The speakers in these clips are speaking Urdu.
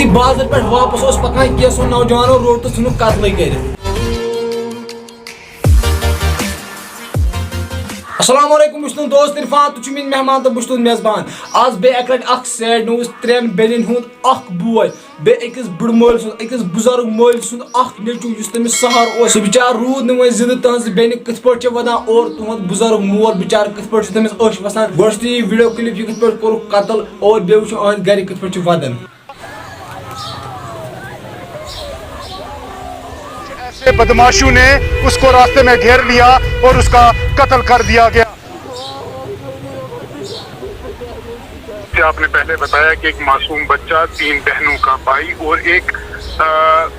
یُتھُے بازر پٮ۪ٹھ واپس اوس پکان کینٛژھو نوجوانو روٚٹ تہٕ ژھٕنُکھ قتلٕے کٔرِتھ. السلام علیکم بہٕ چھُس تُہُنٛد دوست عرفان تُہۍ چھِو میٲنۍ مہمان تہٕ بہٕ چھُس تُہُنٛد میزبان. آز بیٚیہِ اَکہِ لَٹہِ اکھ سیڈ نِوٕز 3 بیٚنٮ۪ن ہُنٛد اکھ بوے بیٚیہِ أکِس بٕڑٕ مٲلۍ سُنٛد أکِس بُزرٕگ مٲلۍ سُنٛد اکھ نیٚچوٗ یُس تٔمِس سہارٕ اوس سُہ بِچار روٗد نہٕ وۄنۍ زِندٕ تٕہنٛزٕ بیٚنہِ کِتھ پٲٹھۍ چھِ وَدان اور تُہُنٛد بُزرٕگ مول بِچار کِتھ پٲٹھۍ چھُ تٔمِس أچھ وَسان گۄڈٕ چھُ یہِ ویٖڈیو کِلِپ یہِ کِتھ پٲٹھۍ کوٚرُکھ قتل اور بیٚیہِ وٕچھو أہنٛدۍ گرِ کِتھ پٲٹھۍ چھِ وَدان. بدماشوں نے اس کو راستے میں گھیر لیا اور اس کا قتل کر دیا گیا. آپ نے پہلے بتایا کہ ایک معصوم بچہ 3 بہنوں کا بھائی اور ایک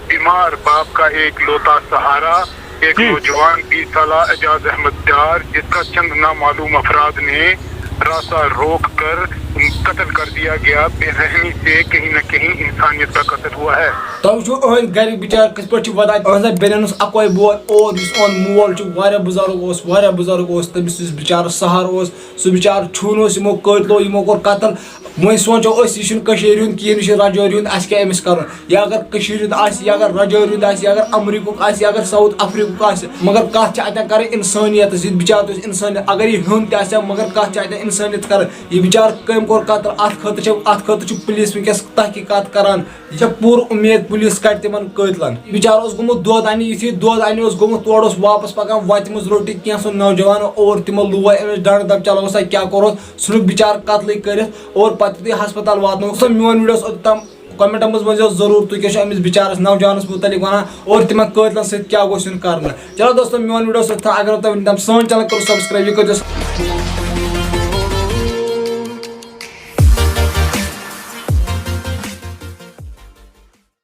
بیمار باپ کا ایک لوتا سہارا ایک نوجوان 20 سالہ اعجاز احمد ڈار جس کا چند نامعلوم افراد نے راستہ روک کر قتل کر دیا گیا. بے رحمی سے کہیں نہ کہیں انسانیت کا قتل ہوا ہے. تۄہہِ وٕچھو أہنٛدۍ گرِکۍ بِچار کِتھ پٲٹھۍ چھِ وَدان أہنٛزن بیٚنٮ۪ن اوس اَکوے بوے اور یُس أہُنٛد مول چھُ واریاہ بُزرٕگ اوس تٔمِس یُس بِچارٕ سہارٕ اوس سُہ بِچارٕ چھُن اوس یِمو قٲتلو یِمو کوٚر قتل. وۄنۍ سونٛچو أسۍ یہِ چھُنہٕ کٔشیٖرِ ہُنٛد کِہیٖنۍ یہِ چھُ راجوری ہُنٛد اَسہِ کیٛاہ أمِس کَرُن یا اگر کٔشیٖرِ ہُنٛد آسہِ یا اگر راجوری ہُنٛد آسہِ یا اگر اَمریٖکہُک آسہِ یا اگر ساوُتھ اَفریٖقہُک آسہِ مگر کَتھ چھِ اَتٮ۪ن کَرٕنۍ اِنسٲنیتٕچ یہِ بِچارٕ اوس اِنسٲنیت اگر یہِ ہیوٚن تہِ آسہِ ہا مگر کَتھ چھِ اَتٮ۪ن اِنسٲنیت کَرٕنۍ. یہِ بِچارٕ کٔمۍ کوٚر قتل اَتھ خٲطرٕ چھُ پُلیٖس وٕنکٮ۪س تحقیٖقات کَران. یہِ چھےٚ پوٗرٕ اُمید پُلیٖس کَڑِ تِمن قٲتلَن. یہِ بِچارٕ اوس گوٚمُت دۄد اَننہِ یُتھُے دۄد اَننہِ اوس گوٚمُت تورٕ اوس واپس پَکان وَتہِ منٛز روٚٹ یہِ کینٛژھو نوجوانو اور تِمو لوے أمِس ڈنٛڈٕ دَب چلو سا کیٛاہ کوٚرُتھ ژھٕنُکھ بِچارٕ قتلٕے کٔرِتھ اور پَتہٕ یُتھُے ہسپتال واتنووُکھ سۄ میون ویٖڈیوَس اوٚتام کومنٹَن منٛز ؤنۍزیو ضروٗر تُہۍ کیٛاہ چھُ أمِس بِچارَس نوجوانَس مُتعلِق وَنان اور تِمن قٲتلَن سۭتۍ کیٛاہ گوٚژھ یُن کَرنہٕ. چلو دوستو میون ویٖڈیو اوس یوٚتام اگر نہٕ تُہۍ وٕنیُک تام سٲنۍ چَنَل کٔرِو سبسکرایب یہِ کٔرۍزیو